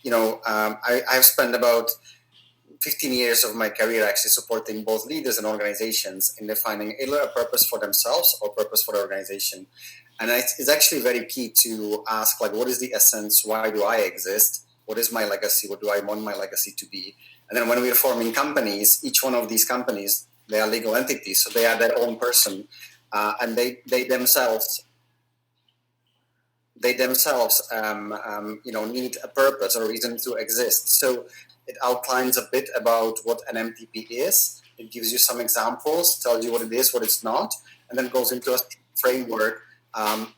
I've spent about 15 years of my career actually supporting both leaders and organizations in defining either a purpose for themselves or purpose for the organization. And it's actually very key to ask, like, what is the essence? Why do I exist? What is my legacy? What do I want my legacy to be? And then when we're forming companies, each one of these companies, they are legal entities, so they are their own person, and they themselves need a purpose or a reason to exist. So it outlines a bit about what an MTP is. It gives you some examples, tells you what it is, what it's not, and then goes into a framework and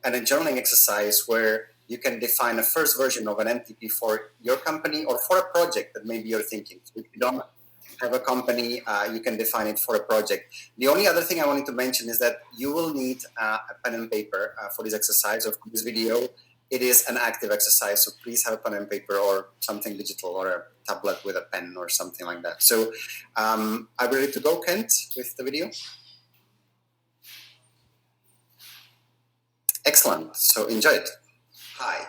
a journaling exercise where you can define a first version of an MTP for your company or for a project that maybe you're thinking. If you don't have a company, you can define it for a project. The only other thing I wanted to mention is that you will need a pen and paper for this exercise or for this video. It is an active exercise, so please have a pen and paper or something digital or a tablet with a pen or something like that. So are we ready to go, Kent, with the video? Excellent. So enjoy it. Hi,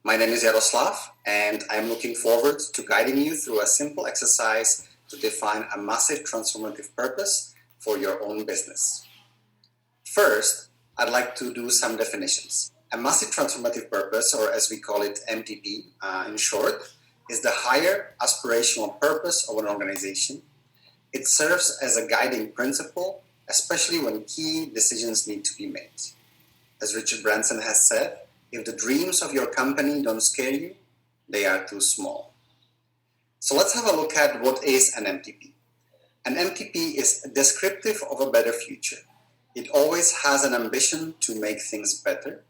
my name is Jaroslav, and I'm looking forward to guiding you through a simple exercise to define a massive transformative purpose for your own business. First, I'd like to do some definitions. A massive transformative purpose, or as we call it, MTP in short, is the higher aspirational purpose of an organization. It serves as a guiding principle, especially when key decisions need to be made. As Richard Branson has said, if the dreams of your company don't scare you, they are too small. So let's have a look at what is an MTP. An MTP is descriptive of a better future. It always has an ambition to make things better,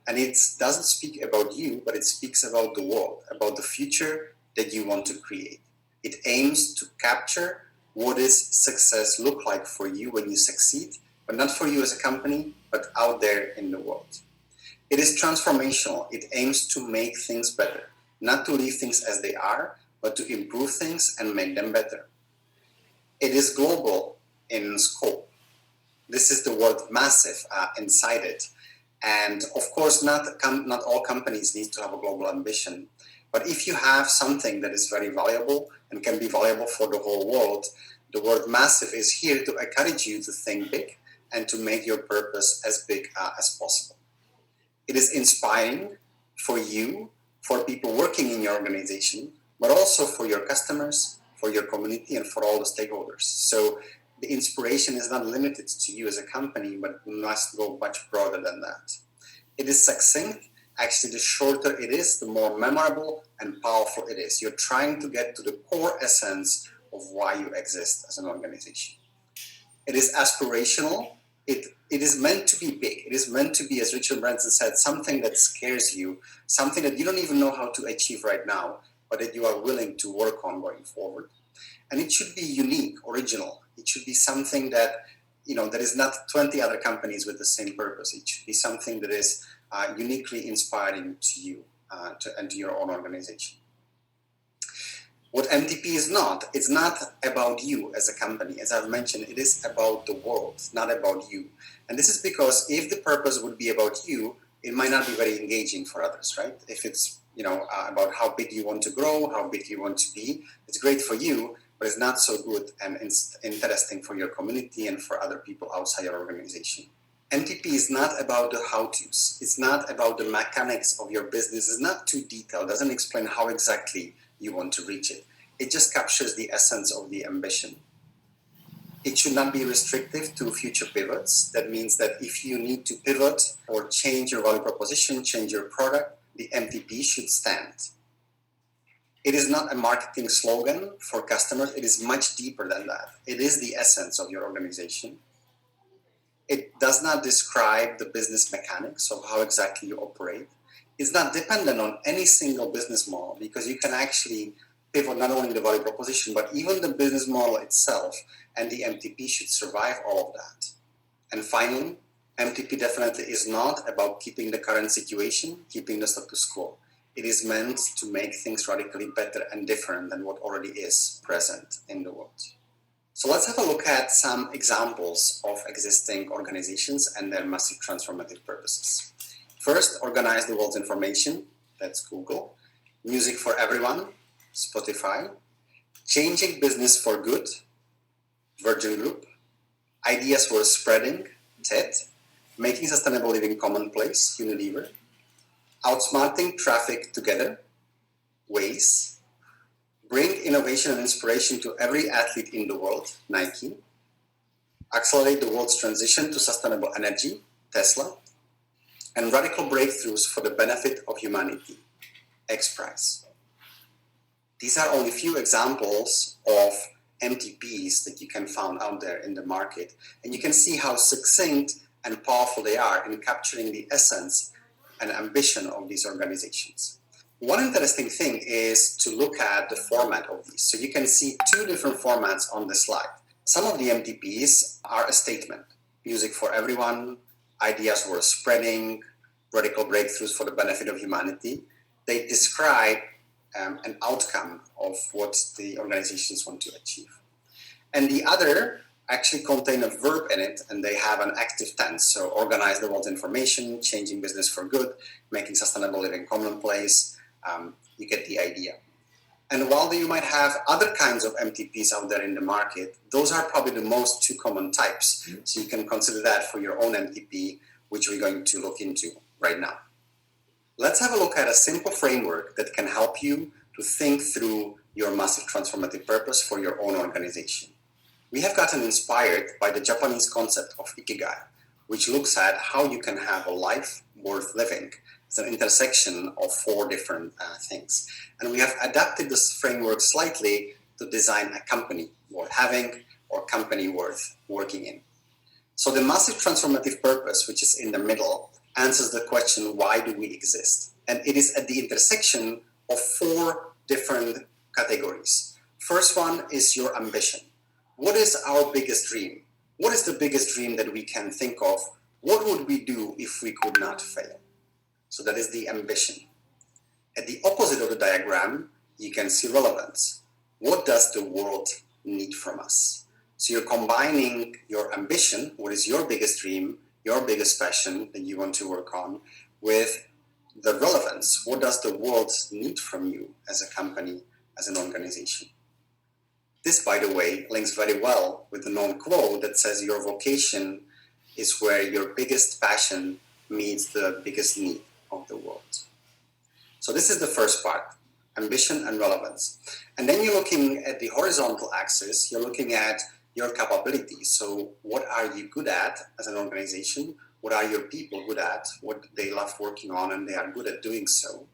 and it doesn't speak about you, but it speaks about the world, about the future that you want to create. It aims to capture what does success look like for you when you succeed, but not for you as a company, but out there in the world. It is transformational. It aims to make things better, not to leave things as they are, but to improve things and make them better. It is global in scope. This is the word massive inside it. And of course, not all companies need to have a global ambition. But if you have something that is very valuable and can be valuable for the whole world, the word massive is here to encourage you to think big and to make your purpose as big as possible. It is inspiring for you, for people working in your organization, but also for your customers, for your community, and for all the stakeholders. So the inspiration is not limited to you as a company, but must go much broader than that. It is succinct. Actually, the shorter it is, the more memorable and powerful it is. You're trying to get to the core essence of why you exist as an organization. It is aspirational. It is meant to be big. It is meant to be, as Richard Branson said, something that scares you, something that you don't even know how to achieve right now, but that you are willing to work on going forward. And it should be unique, original. It should be something that, that is not 20 other companies with the same purpose. It should be something that is uniquely inspiring to you and to your own organization. What MTP is not, it's not about you as a company. As I've mentioned, it is about the world, not about you. And this is because if the purpose would be about you, it might not be very engaging for others, right? If it's about how big you want to grow, how big you want to be, it's great for you, but it's not so good and interesting for your community and for other people outside your organization. MTP is not about the how-tos. It's not about the mechanics of your business. It's not too detailed. It doesn't explain how exactly you want to reach it. It just captures the essence of the ambition. It should not be restrictive to future pivots. That means that if you need to pivot or change your value proposition, change your product, the MTP should stand. It is not a marketing slogan for customers. It is much deeper than that. It is the essence of your organization. It does not describe the business mechanics of how exactly you operate. It's not dependent on any single business model because you can actually pivot not only the value proposition, but even the business model itself, and the MTP should survive all of that. And finally, MTP definitely is not about keeping the current situation, keeping the status quo. It is meant to make things radically better and different than what already is present in the world. So let's have a look at some examples of existing organizations and their massive transformative purposes. First, organize the world's information. That's Google. Music for Everyone, Spotify, Changing Business for Good, Virgin Group, Ideas Worth Spreading, TED, Making Sustainable Living Commonplace, Unilever, Outsmarting Traffic Together, Waze, Bring Innovation and Inspiration to Every Athlete in the World, Nike, Accelerate the World's Transition to Sustainable Energy, Tesla, and Radical Breakthroughs for the Benefit of Humanity, X Prize. These are only few examples of MTPs that you can find out there in the market, and you can see how succinct and powerful they are in capturing the essence and ambition of these organizations. One interesting thing is to look at the format of these. So you can see two different formats on the slide. Some of the MTPs are a statement: music for everyone, ideas worth spreading, radical breakthroughs for the benefit of humanity. They describe an outcome of what the organizations want to achieve. And the other actually contain a verb in it, and they have an active tense. So organize the world's information, changing business for good, making sustainable living commonplace. You get the idea. And while you might have other kinds of MTPs out there in the market, those are probably the most two common types. So you can consider that for your own MTP, which we're going to look into right now. Let's have a look at a simple framework that can help you to think through your massive transformative purpose for your own organization. We have gotten inspired by the Japanese concept of Ikigai, which looks at how you can have a life worth living. It's an intersection of four different things. And we have adapted this framework slightly to design a company worth having or company worth working in. So the massive transformative purpose, which is in the middle, answers the question, why do we exist? And it is at the intersection of four different categories. First one is your ambition. What is our biggest dream? What is the biggest dream that we can think of? What would we do if we could not fail? So that is the ambition. At the opposite of the diagram, you can see relevance. What does the world need from us? So you're combining your ambition, what is your biggest dream, your biggest passion that you want to work on, with the relevance. What does the world need from you as a company, as an organization? This, by the way, links very well with the known quote that says your vocation is where your biggest passion meets the biggest need of the world. So this is the first part, ambition and relevance. And then you're looking at the horizontal axis, you're looking at your capabilities. So what are you good at as an organization? What are your people good at? What they love working on and they are good at doing so.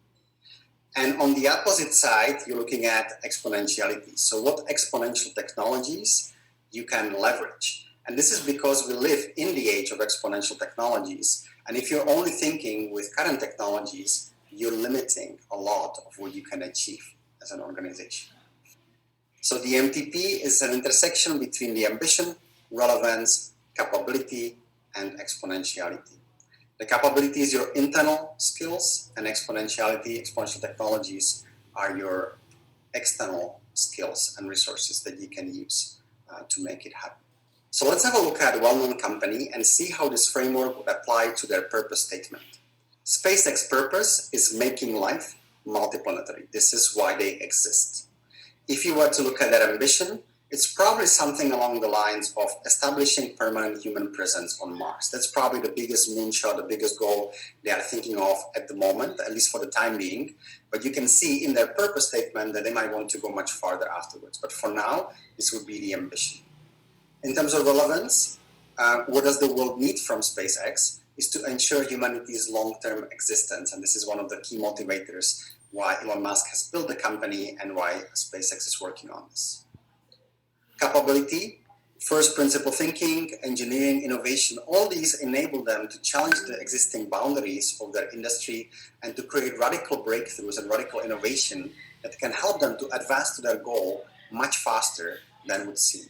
And on the opposite side, you're looking at exponentiality. So what exponential technologies you can leverage. And this is because we live in the age of exponential technologies. And if you're only thinking with current technologies, you're limiting a lot of what you can achieve as an organization. So the MTP is an intersection between the ambition, relevance, capability, and exponentiality. The capability is your internal skills, and exponential technologies are your external skills and resources that you can use to make it happen. So let's have a look at a well-known company and see how this framework would apply to their purpose statement. SpaceX purpose is making life multiplanetary. This is why they exist. If you were to look at their ambition, it's probably something along the lines of establishing permanent human presence on Mars. That's probably the biggest moonshot, the biggest goal they are thinking of at the moment, at least for the time being. But you can see in their purpose statement that they might want to go much farther afterwards. But for now, this would be the ambition. In terms of relevance, what does the world need from SpaceX is to ensure humanity's long-term existence. And this is one of the key motivators why Elon Musk has built the company and why SpaceX is working on this. Capability, first principle thinking, engineering, innovation, all these enable them to challenge the existing boundaries of their industry and to create radical breakthroughs and radical innovation that can help them to advance to their goal much faster than would seem.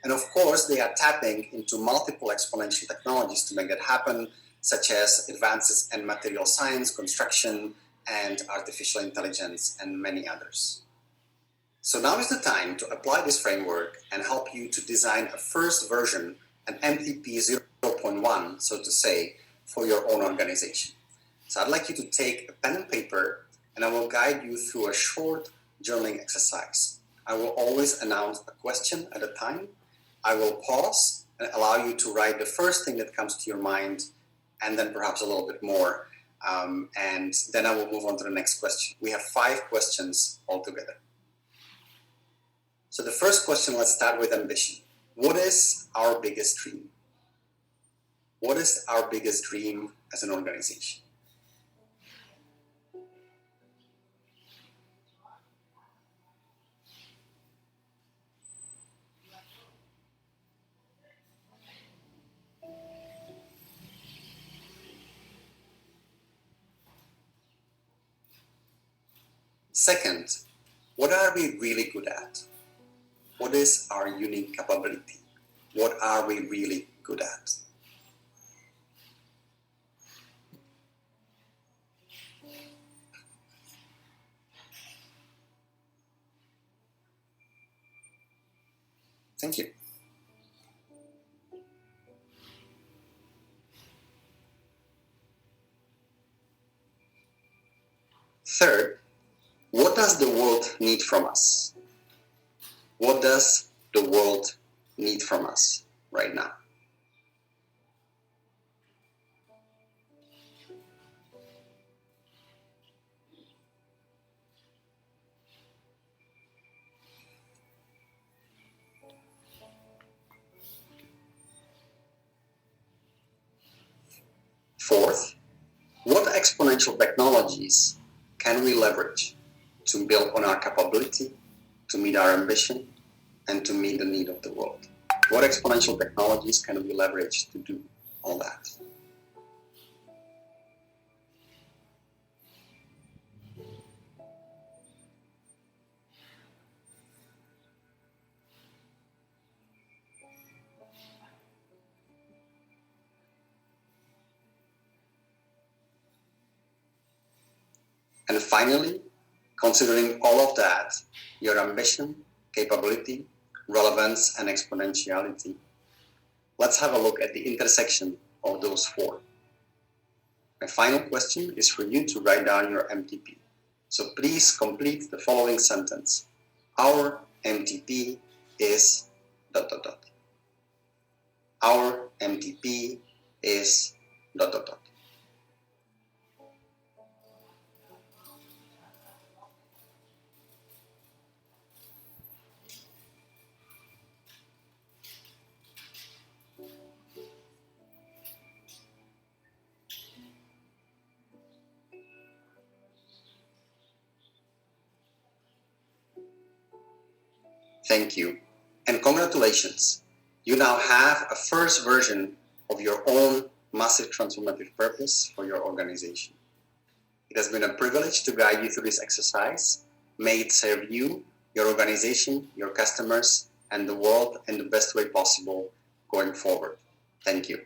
And of course, they are tapping into multiple exponential technologies to make that happen, such as advances in material science, construction, and artificial intelligence, and many others. So now is the time to apply this framework and help you to design a first version, an MTP 0.1, so to say, for your own organization. So I'd like you to take a pen and paper and I will guide you through a short journaling exercise. I will always announce a question at a time. I will pause and allow you to write the first thing that comes to your mind, and then perhaps a little bit more. And then I will move on to the next question. We have 5 questions altogether. So the first question, let's start with ambition. What is our biggest dream? What is our biggest dream as an organization? Second, what are we really good at? What is our unique capability? What are we really good at? Thank you. Third, what does the world need from us? What does the world need from us right now? Fourth, what exponential technologies can we leverage to build on our capability, to meet our ambition, and to meet the need of the world? What exponential technologies can we leverage to do all that? And finally, considering all of that, your ambition, capability, relevance, and exponentiality, let's have a look at the intersection of those 4. My final question is for you to write down your MTP. So please complete the following sentence. Our MTP is ... Our MTP is ... Thank you, and congratulations. You now have a first version of your own massive transformative purpose for your organization. It has been a privilege to guide you through this exercise. May it serve you, your organization, your customers, and the world in the best way possible going forward. Thank you.